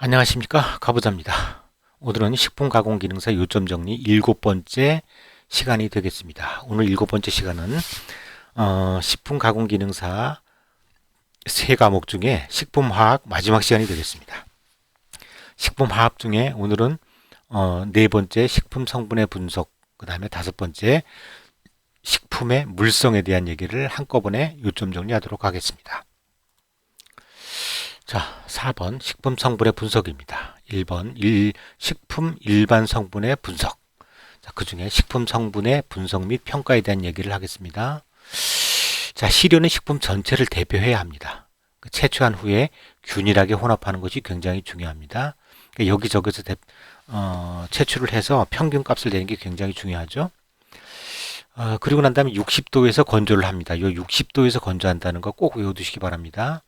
안녕하십니까, 가부자입니다. 오늘은 식품가공기능사 요점 정리 7번째 시간이 되겠습니다. 오늘 7번째 시간은 식품가공기능사 세 과목 중에 식품화학 마지막 시간이 되겠습니다. 식품화학 중에 오늘은 네 번째 식품 성분의 분석, 그 다음에 다섯 번째 식품의 물성에 대한 얘기를 한꺼번에 요점 정리하도록 하겠습니다. 자, 4번 식품 성분의 분석입니다. 1번 식품 일반 성분의 분석. 자, 그중에 식품 성분의 분석 및 평가에 대한 얘기를 하겠습니다. 자, 시료는 식품 전체를 대표해야 합니다. 채취한 후에 균일하게 혼합하는 것이 굉장히 중요합니다. 여기저기서 채취를 해서 평균값을 내는 게 굉장히 중요하죠. 그리고 난 다음에 60도에서 건조를 합니다. 이 60도에서 건조한다는 거 꼭 외워두시기 바랍니다.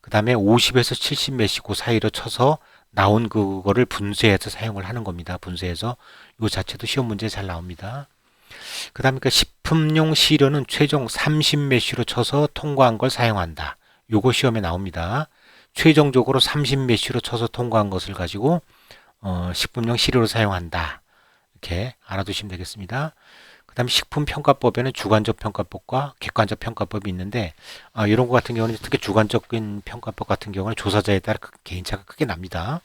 그 다음에 50에서 70메시 그 사이로 쳐서 나온 그거를 분쇄해서 사용을 하는 겁니다. 분쇄해서 이 자체도 시험 문제에 잘 나옵니다. 그 다음에 식품용 시료는 최종 30메시로 쳐서 통과한 걸 사용한다. 요거 시험에 나옵니다. 최종적으로 30메시로 쳐서 통과한 것을 가지고 식품용 시료로 사용한다. 이렇게 알아두시면 되겠습니다. 그 다음에 식품평가법에는 주관적 평가법과 객관적 평가법이 있는데 이런 것 같은 경우는 특히 주관적인 평가법 같은 경우는 조사자에 따라 개인차가 크게 납니다.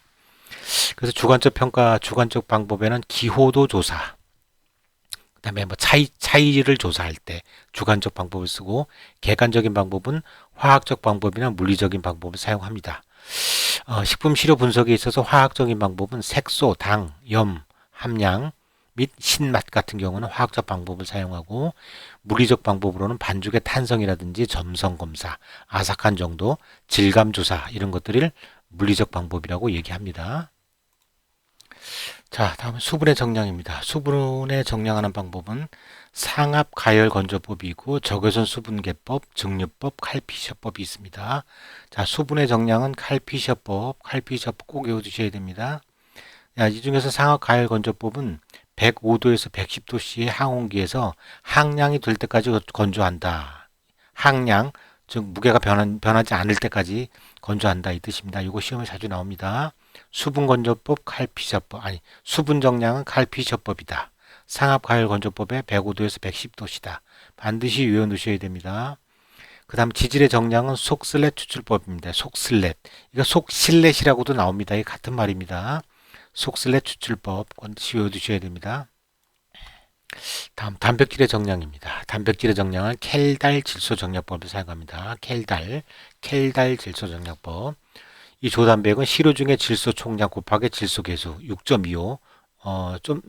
그래서 주관적 방법에는 기호도 조사, 그 다음에 뭐 차이를 조사할 때 주관적 방법을 쓰고 객관적인 방법은 화학적 방법이나 물리적인 방법을 사용합니다. 식품 시료 분석에 있어서 화학적인 방법은 색소, 당, 염, 함량, 및 신맛 같은 경우는 화학적 방법을 사용하고 물리적 방법으로는 반죽의 탄성이라든지 점성 검사, 아삭한 정도, 질감 조사 이런 것들을 물리적 방법이라고 얘기합니다. 자, 다음은 수분의 정량입니다. 수분의 정량하는 방법은 상압 가열 건조법이고 적외선 수분계법, 증류법, 칼피셔법이 있습니다. 자, 수분의 정량은 칼피셔법 꼭 외워두셔야 됩니다. 이 중에서 상압 가열 건조법은 105도에서 110도씨의 항온기에서 항량이 될 때까지 건조한다. 항량, 즉 무게가 변하지 않을 때까지 건조한다 이 뜻입니다. 이거 시험에 자주 나옵니다. 수분 건조법 칼피셔법, 수분 정량은 칼피셔법이다. 상압 가열 건조법에 105도에서 110도씨다. 반드시 외워 놓으셔야 됩니다. 그 다음 지질의 정량은 속슬렛 추출법입니다. 속슬렛. 이거 속실렛이라고도 나옵니다. 이 같은 말입니다. 속슬렛 추출법 반드시 외워두셔야 됩니다. 다음 단백질의 정량입니다. 단백질의 정량은 켈달 질소 정량법을 사용합니다. 켈달 질소 정량법. 이 조단백은 시료 중에 질소 총량 곱하기 질소 계수 6.25. 좀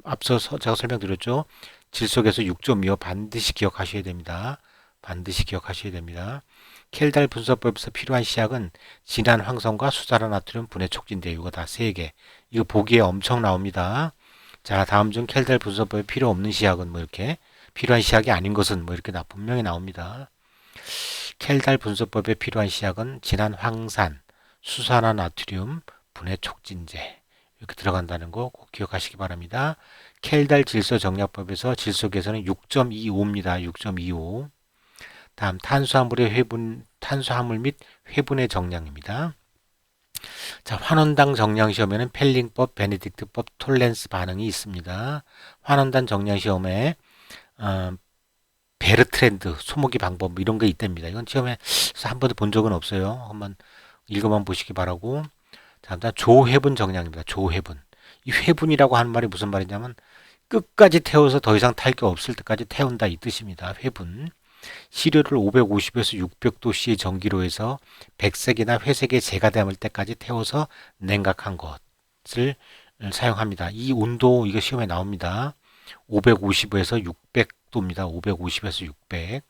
앞서서 제가 설명드렸죠. 질소 계수 6.25 반드시 기억하셔야 됩니다. 켈달 분석법에서 필요한 시약은 진한 황성과 수산화 나트륨 분해 촉진제 이거 다 3개. 이거 보기에 엄청 나옵니다. 자, 다음 중 켈달 분석법에 필요 없는 시약은 뭐 이렇게 필요한 시약이 아닌 것은 뭐 이렇게 분명히 나옵니다. 켈달 분석법에 필요한 시약은 진한 황산, 수산화 나트륨 분해 촉진제 이렇게 들어간다는 거 꼭 기억하시기 바랍니다. 켈달 질소 정량법에서 질소 계수는 6.25입니다. 6.25. 다음 탄수화물 및 회분의 정량입니다. 자, 환원당 정량 시험에는 펠링법, 베네딕트법, 톨렌스 반응이 있습니다. 환원당 정량 시험에 베르트랜드 소모기 방법 이런 게 있답니다. 이건 시험에 한 번도 본 적은 없어요. 한번 읽어만 보시기 바라고. 자, 다음 조회분 정량입니다. 조회분. 이 회분이라고 하는 말이 무슨 말이냐면 끝까지 태워서 더 이상 탈 게 없을 때까지 태운다 이 뜻입니다. 회분. 시료를 550에서 600도씨의 전기로 해서 백색이나 회색의 재가 될 때까지 태워서 냉각한 것을 사용합니다. 이 온도 이거 시험에 나옵니다. 550에서 600도입니다. 550에서 600.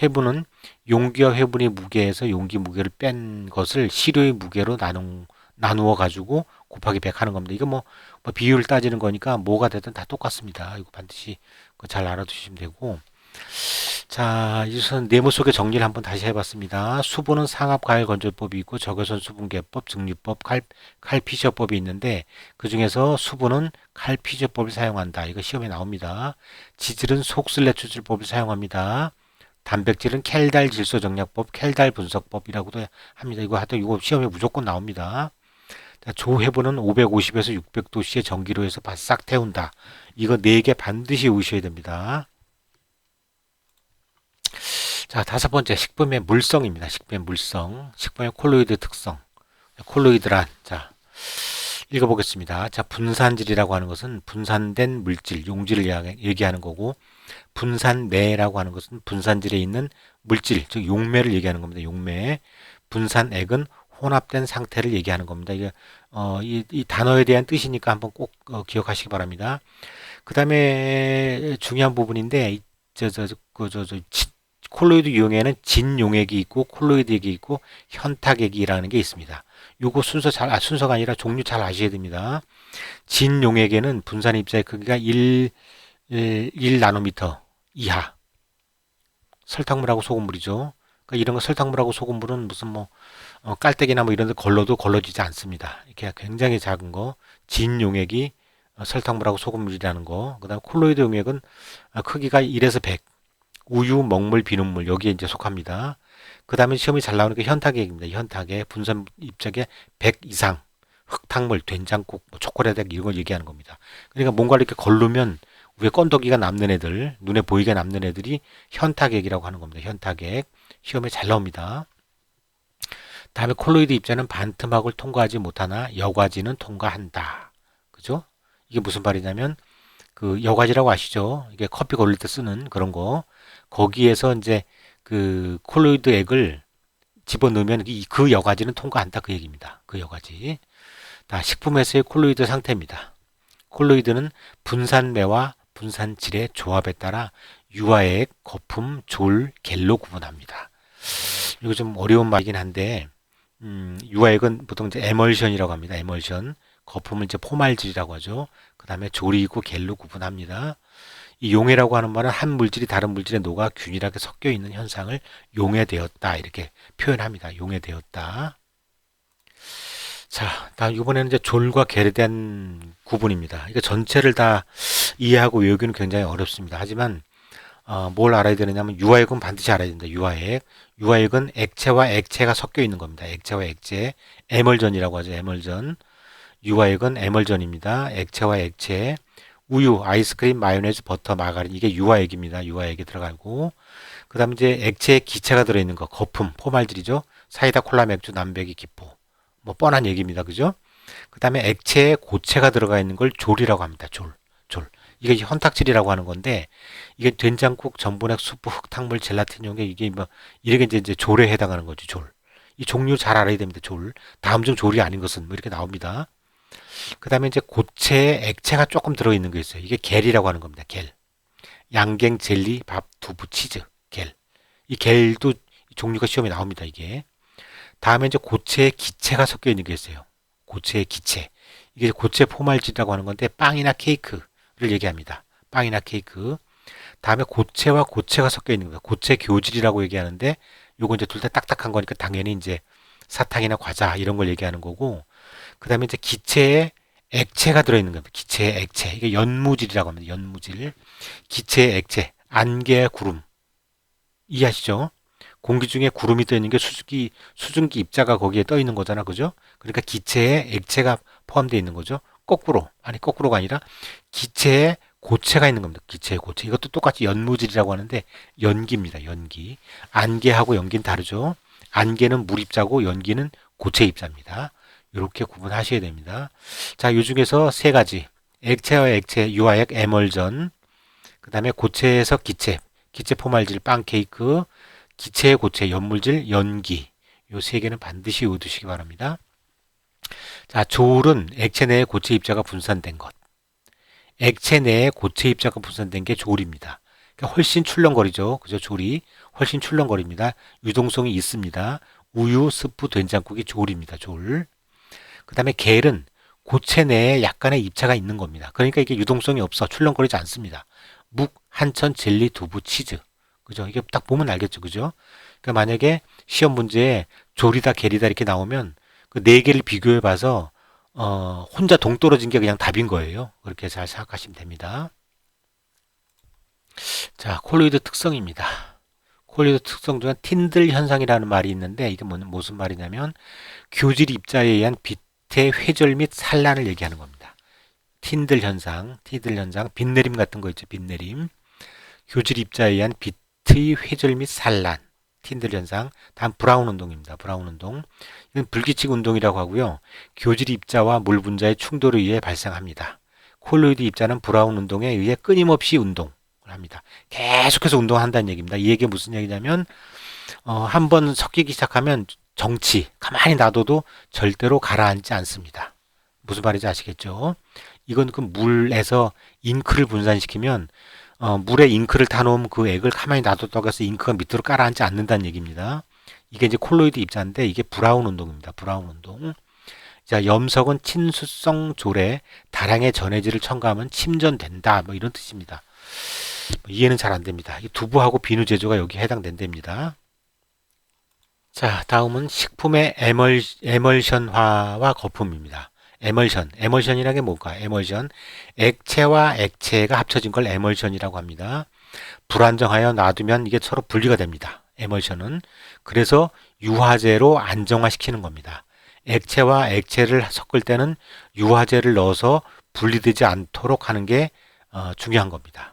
회분은 용기와 회분의 무게에서 용기 무게를 뺀 것을 시료의 무게로 나누어 가지고 곱하기 100 하는 겁니다. 이거 뭐 비율을 따지는 거니까 뭐가 되든 다 똑같습니다. 이거 반드시 잘 알아두시면 되고. 자, 이제는 네모 속의 정리를 한번 다시 해봤습니다. 수분은 상압 가열 건조법이 있고 적외선 수분계법, 증류법, 칼피셔법이 있는데 그 중에서 수분은 칼피셔법을 사용한다. 이거 시험에 나옵니다. 지질은 속슬렛 추출법을 사용합니다. 단백질은 켈달 질소 정략법, 켈달 분석법이라고도 합니다. 이거 하여튼 이거 시험에 무조건 나옵니다. 자, 조해부는 550에서 600도씨의 전기로 해서 바싹 태운다. 이거 4개 반드시 외우셔야 됩니다. 자, 5번째 식품의 물성입니다. 식품의 물성, 식품의 콜로이드 특성. 콜로이드란, 자, 읽어보겠습니다. 자, 분산질이라고 하는 것은 분산된 물질, 용질을 얘기하는 거고, 분산매라고 하는 것은 분산질에 있는 물질, 즉 용매를 얘기하는 겁니다. 용매. 분산액은 혼합된 상태를 얘기하는 겁니다. 이게 이 단어에 대한 뜻이니까 한번 꼭 기억하시기 바랍니다. 그 다음에 중요한 부분인데, 콜로이드 유형에는 진용액이 있고 콜로이드액이 있고 현탁액이라는 게 있습니다. 요거 순서가 아니라 종류 잘 아셔야 됩니다. 진용액에는 분산 입자의 크기가 1 나노미터 이하. 설탕물하고 소금물이죠. 그러니까 이런 거 설탕물하고 소금물은 무슨 뭐 깔때기나 뭐 이런 데 걸러도 걸러지지 않습니다. 이렇게 굉장히 작은 거. 진용액이 설탕물하고 소금물이라는 거. 그다음 콜로이드 용액은 크기가 1에서 100. 우유, 먹물, 비눗물 여기에 이제 속합니다. 그 다음에 시험이 잘 나오는 게 현탁액입니다. 현탁액 분산 입자계 100 이상 흙탕물, 된장국, 뭐 초콜릿액 이런 걸 얘기하는 겁니다. 그러니까 뭔가를 이렇게 걸르면 위에 건더기가 남는 애들, 눈에 보이게 남는 애들이 현탁액이라고 하는 겁니다. 현탁액 시험에 잘 나옵니다. 다음에 콜로이드 입자는 반트막을 통과하지 못하나 여과지는 통과한다. 그죠? 이게 무슨 말이냐면 그 여과지라고 아시죠? 이게 커피 걸릴 때 쓰는 그런 거. 거기에서 이제 그 콜로이드 액을 집어넣으면 그 여과지는 통과한다 그 얘기입니다. 그 여과지. 자, 식품에서의 콜로이드 상태입니다. 콜로이드는 분산매와 분산질의 조합에 따라 유화액, 거품, 졸, 겔로 구분합니다. 이거 좀 어려운 말이긴 한데 유화액은 보통 이제 에멀션이라고 합니다. 에멀션. 거품은 이제 포말질이라고 하죠. 그 다음에 졸이 있고 겔로 구분합니다. 이 용해라고 하는 말은 한 물질이 다른 물질에 녹아 균일하게 섞여 있는 현상을 용해되었다 이렇게 표현합니다. 용해되었다. 자, 다음 이번에는 이제 졸과 겔에 대한 구분입니다. 이거 전체를 다 이해하고 외우기는 굉장히 어렵습니다. 하지만 뭘 알아야 되느냐면 유화액은 반드시 알아야 된다. 유화액은 액체와 액체가 섞여 있는 겁니다. 액체와 액체, 에멀전이라고 하죠. 에멀전. 유화액은 에멀전입니다. 액체와 액체. 우유, 아이스크림, 마요네즈, 버터, 마가린 이게 유화액입니다. 유화액이 들어가고 그 다음에 이제 액체에 기체가 들어있는 거 거품, 포말질이죠. 사이다, 콜라, 맥주, 남배기, 기포 뭐 뻔한 얘기입니다. 그죠? 그 다음에 액체에 고체가 들어가 있는 걸 졸이라고 합니다. 졸. 이게 현탁질이라고 하는 건데 이게 된장국, 전분액, 수프, 흙탕물, 젤라틴 용액 이게 뭐 이렇게 이제 졸에 해당하는 거죠. 졸. 이 종류 잘 알아야 됩니다. 졸. 다음 중 졸이 아닌 것은 뭐 이렇게 나옵니다. 그 다음에 이제 고체에 액체가 조금 들어있는 게 있어요. 이게 겔이라고 하는 겁니다. 겔. 양갱, 젤리, 밥, 두부, 치즈. 겔. 이 겔도 종류가 시험에 나옵니다. 이게. 다음에 이제 고체에 기체가 섞여 있는 게 있어요. 고체의 기체. 이게 고체 포말질이라고 하는 건데 빵이나 케이크를 얘기합니다. 빵이나 케이크. 다음에 고체와 고체가 섞여 있는 겁니다. 고체 교질이라고 얘기하는데 요거 이제 둘 다 딱딱한 거니까 당연히 이제 사탕이나 과자 이런 걸 얘기하는 거고 그 다음에 이제 기체에 액체가 들어있는 겁니다. 기체의 액체. 이게 연무질이라고 합니다. 연무질. 기체의 액체. 안개, 구름. 이해하시죠? 공기 중에 구름이 떠 있는 게 수증기 입자가 거기에 떠 있는 거잖아. 그죠? 그러니까 기체에 액체가 포함되어 있는 거죠. 거꾸로가 아니라 기체에 고체가 있는 겁니다. 기체의 고체. 이것도 똑같이 연무질이라고 하는데 연기입니다. 연기. 안개하고 연기는 다르죠. 안개는 물 입자고 연기는 고체 입자입니다. 이렇게 구분하셔야 됩니다. 자, 이 중에서 세 가지. 액체와 액체, 유화액, 에멀전. 그 다음에 고체에서 기체, 기체 포말질, 빵, 케이크, 기체의 고체, 연물질, 연기. 이 세 개는 반드시 외우시기 바랍니다. 자, 졸은 액체 내에 고체 입자가 분산된 것. 액체 내에 고체 입자가 분산된 게 졸입니다. 그러니까 훨씬 출렁거리죠. 그죠? 졸이 훨씬 출렁거립니다. 유동성이 있습니다. 우유, 스프, 된장국이 졸입니다. 졸. 그 다음에 겔은 고체 내에 약간의 입자가 있는 겁니다. 그러니까 이게 유동성이 없어. 출렁거리지 않습니다. 묵, 한천, 젤리, 두부, 치즈. 그죠? 이게 딱 보면 알겠죠. 그죠? 그러니까 만약에 시험 문제에 졸이다, 겔이다 이렇게 나오면 그 네 개를 비교해 봐서 혼자 동떨어진 게 그냥 답인 거예요. 그렇게 잘 생각하시면 됩니다. 자, 콜로이드 특성입니다. 콜로이드 특성 중에 틴들 현상이라는 말이 있는데 이게 무슨 말이냐면 교질 입자에 의한 빛의 회절 및 산란을 얘기하는 겁니다. 틴들 현상, 빛내림 같은 거 있죠, 빛내림. 교질 입자에 의한 빛의 회절 및 산란, 틴들 현상. 다음 브라운 운동입니다. 브라운 운동. 이건 불규칙 운동이라고 하고요. 교질 입자와 물 분자의 충돌에 의해 발생합니다. 콜로이드 입자는 브라운 운동에 의해 끊임없이 운동을 합니다. 계속해서 운동한다는 얘기입니다. 이 얘기가 무슨 얘기냐면 한번 섞이기 시작하면 정치, 가만히 놔둬도 절대로 가라앉지 않습니다. 무슨 말인지 아시겠죠? 이건 그 물에서 잉크를 분산시키면 물에 잉크를 타놓으면 그 액을 가만히 놔뒀다고 해서 잉크가 밑으로 가라앉지 않는다는 얘기입니다. 이게 이제 콜로이드 입자인데 이게 브라운 운동입니다. 브라운 운동. 자, 염석은 친수성 졸에 다량의 전해질을 첨가하면 침전된다. 뭐 이런 뜻입니다. 이해는 잘 안 됩니다. 이 두부하고 비누 제조가 여기 해당된답니다. 자, 다음은 식품의 에멀션화와 거품입니다. 에멀션이라는 게 뭘까? 에멀션, 액체와 액체가 합쳐진 걸 에멀션이라고 합니다. 불안정하여 놔두면 이게 서로 분리가 됩니다. 에멀션은. 그래서 유화제로 안정화시키는 겁니다. 액체와 액체를 섞을 때는 유화제를 넣어서 분리되지 않도록 하는 게 중요한 겁니다.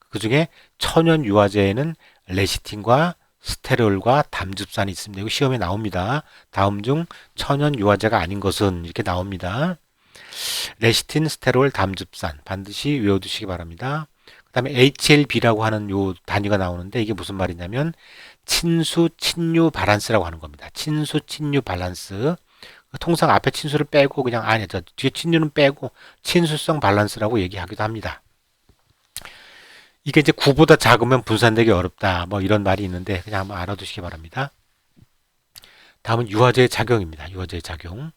그 중에 천연 유화제에는 레시틴과 스테롤과 담즙산이 있습니다. 이거 시험에 나옵니다. 다음 중 천연 유화제가 아닌 것은 이렇게 나옵니다. 레시틴, 스테롤, 담즙산 반드시 외워두시기 바랍니다. 그 다음에 HLB라고 하는 요 단위가 나오는데 이게 무슨 말이냐면 친수, 친유 밸런스라고 하는 겁니다. 친수, 친유 밸런스. 통상 앞에 친수를 빼고 그냥 뒤에 친유는 빼고 친수성 밸런스라고 얘기하기도 합니다. 이게 이제 9보다 작으면 분산되기 어렵다. 뭐 이런 말이 있는데 그냥 한번 알아두시기 바랍니다. 다음은 유화제의 작용입니다. 유화제의 작용.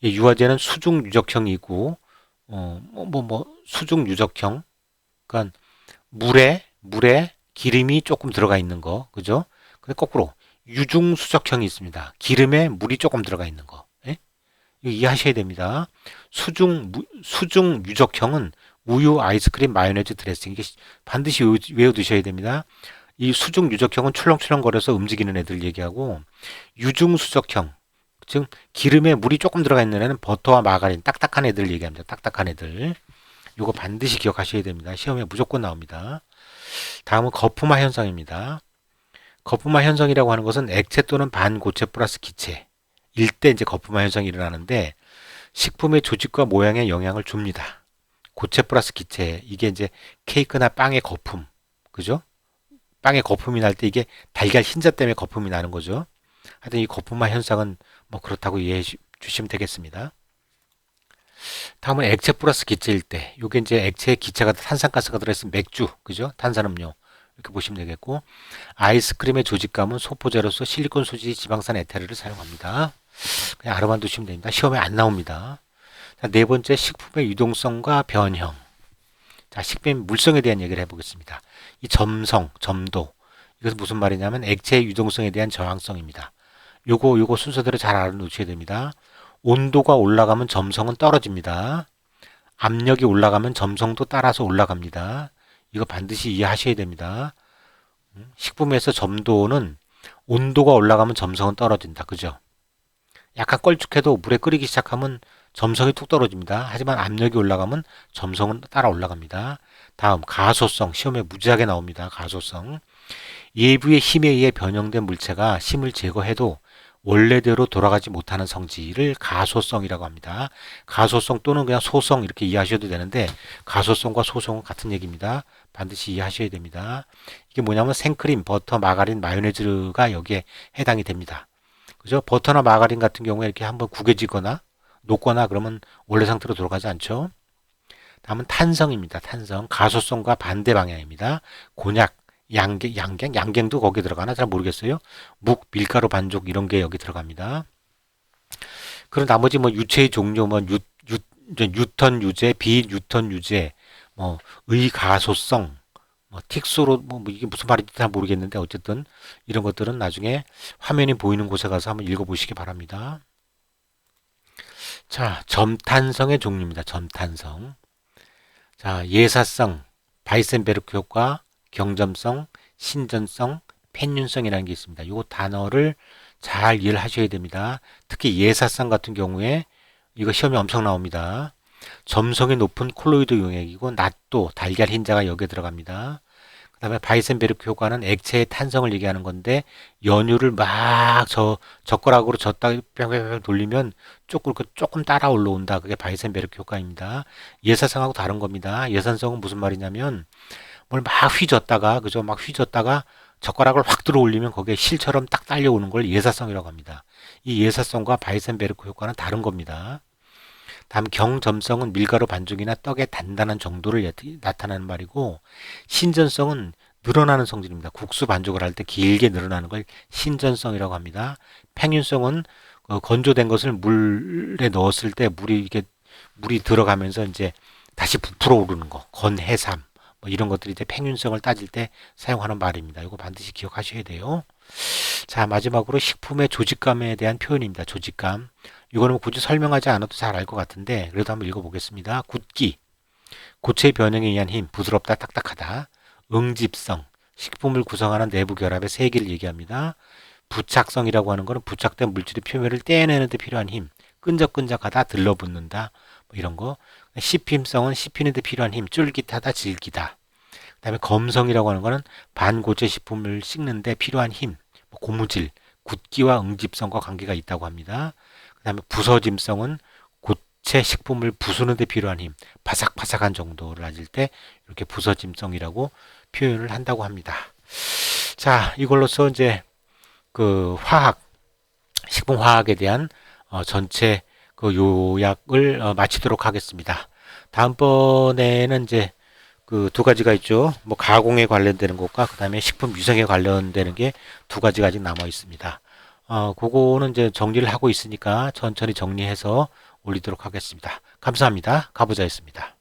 이 유화제는 수중 유적형이고 수중 유적형. 그러니까 물에 기름이 조금 들어가 있는 거. 그죠? 근데 거꾸로 유중 수적형이 있습니다. 기름에 물이 조금 들어가 있는 거. 예? 이거 이해하셔야 됩니다. 수중 유적형은 우유, 아이스크림, 마요네즈, 드레싱 이게 반드시 외워두셔야 됩니다. 이 수중 유적형은 출렁출렁거려서 움직이는 애들 얘기하고 유중 수적형 즉 기름에 물이 조금 들어가 있는 애는 버터와 마가린 딱딱한 애들 얘기합니다. 딱딱한 애들. 이거 반드시 기억하셔야 됩니다. 시험에 무조건 나옵니다. 다음은 거품화 현상입니다. 거품화 현상이라고 하는 것은 액체 또는 반고체 플러스 기체일 때 이제 거품화 현상이 일어나는데 식품의 조직과 모양에 영향을 줍니다. 고체 플러스 기체 이게 이제 케이크나 빵의 거품 그죠? 빵에 거품이 날 때 이게 달걀 흰자 때문에 거품이 나는 거죠. 하여튼 이 거품화 현상은 뭐 그렇다고 이해해 주시면 되겠습니다. 다음은 액체 플러스 기체일 때 이게 이제 액체에 기체가 탄산가스가 들어있는 맥주 그죠? 탄산음료 이렇게 보시면 되겠고 아이스크림의 조직감은 소포제로서 실리콘 소지 지방산 에테르를 사용합니다. 그냥 알아만 두시면 됩니다. 시험에 안 나옵니다. 자, 네 번째 식품의 유동성과 변형. 자, 식품의 물성에 대한 얘기를 해보겠습니다. 이 점도. 이것은 무슨 말이냐면 액체의 유동성에 대한 저항성입니다. 요거 순서대로 잘 알아놓으셔야 됩니다. 온도가 올라가면 점성은 떨어집니다. 압력이 올라가면 점성도 따라서 올라갑니다. 이거 반드시 이해하셔야 됩니다. 식품에서 점도는 온도가 올라가면 점성은 떨어진다. 그죠? 약간 걸쭉해도 물에 끓이기 시작하면 점성이 툭 떨어집니다. 하지만 압력이 올라가면 점성은 따라 올라갑니다. 다음 가소성 시험에 무지하게 나옵니다. 가소성 예부의 힘에 의해 변형된 물체가 힘을 제거해도 원래대로 돌아가지 못하는 성질을 가소성이라고 합니다. 가소성 또는 그냥 소성 이렇게 이해하셔도 되는데 가소성과 소성은 같은 얘기입니다. 반드시 이해하셔야 됩니다. 이게 뭐냐면 생크림, 버터, 마가린, 마요네즈가 여기에 해당이 됩니다. 그죠? 버터나 마가린 같은 경우에 이렇게 한번 구겨지거나 녹거나 그러면 원래 상태로 돌아가지 않죠. 다음은 탄성입니다. 탄성. 가소성과 반대 방향입니다. 곤약, 양갱도 거기에 들어가나 잘 모르겠어요. 묵, 밀가루 반죽 이런 게 여기 들어갑니다. 그런 나머지 뭐 유체의 종류 뉴턴 유제, 비뉴턴 유제, 의가소성, 틱소로 이게 무슨 말인지 잘 모르겠는데 어쨌든 이런 것들은 나중에 화면이 보이는 곳에 가서 한번 읽어보시기 바랍니다. 자, 점탄성의 종류입니다. 점탄성. 자, 예사성, 바이센베르크 효과, 경점성, 신전성, 편윤성이라는 게 있습니다. 이 단어를 잘 이해를 하셔야 됩니다. 특히 예사성 같은 경우에 이거 시험에 엄청 나옵니다. 점성이 높은 콜로이드 용액이고 낫도 달걀 흰자가 여기에 들어갑니다. 그 다음에 바이센베르크 효과는 액체의 탄성을 얘기하는 건데 연유를 막 젓가락으로 젓다 뿅뿅뿅 돌리면 조금 따라 올라온다. 그게 바이센베르크 효과입니다. 예사성하고 다른 겁니다. 예산성은 무슨 말이냐면 뭘 막 휘젓다가 그죠? 막 휘젓다가 젓가락을 확 들어 올리면 거기에 실처럼 딱 딸려오는 걸 예사성이라고 합니다. 이 예사성과 바이센베르크 효과는 다른 겁니다. 다음 경점성은 밀가루 반죽이나 떡의 단단한 정도를 나타내는 말이고 신전성은 늘어나는 성질입니다. 국수 반죽을 할 때 길게 늘어나는 걸 신전성이라고 합니다. 평균성은 건조된 것을 물에 넣었을 때 물이 들어가면서 이제 다시 부풀어 오르는 거, 건해삼 뭐 이런 것들이 이제 평균성을 따질 때 사용하는 말입니다. 이거 반드시 기억하셔야 돼요. 자, 마지막으로 식품의 조직감에 대한 표현입니다. 조직감. 이거는 굳이 설명하지 않아도 잘 알 것 같은데 그래도 한번 읽어보겠습니다. 굳기, 고체 변형에 의한 힘, 부드럽다, 딱딱하다. 응집성, 식품을 구성하는 내부 결합의 세기를 얘기합니다. 부착성이라고 하는 것은 부착된 물질의 표면을 떼내는 데 필요한 힘, 끈적끈적하다, 들러붙는다, 뭐 이런 거. 씹힘성은 씹히는 데 필요한 힘, 쫄깃하다, 질기다. 그 다음에 검성이라고 하는 것은 반고체 식품을 씹는 데 필요한 힘, 뭐 고무질, 굳기와 응집성과 관계가 있다고 합니다. 그 다음에 부서짐성은 고체 식품을 부수는 데 필요한 힘, 바삭바삭한 정도를 가질 때 이렇게 부서짐성이라고 표현을 한다고 합니다. 자, 이걸로써 이제 그 식품 화학에 대한 전체 그 요약을 마치도록 하겠습니다. 다음번에는 이제 그 두 가지가 있죠. 뭐 가공에 관련되는 것과 그 다음에 식품 위생에 관련되는 게 두 가지가 아직 남아 있습니다. 그거는 이제 정리를 하고 있으니까 천천히 정리해서 올리도록 하겠습니다. 감사합니다. 가부자였습니다.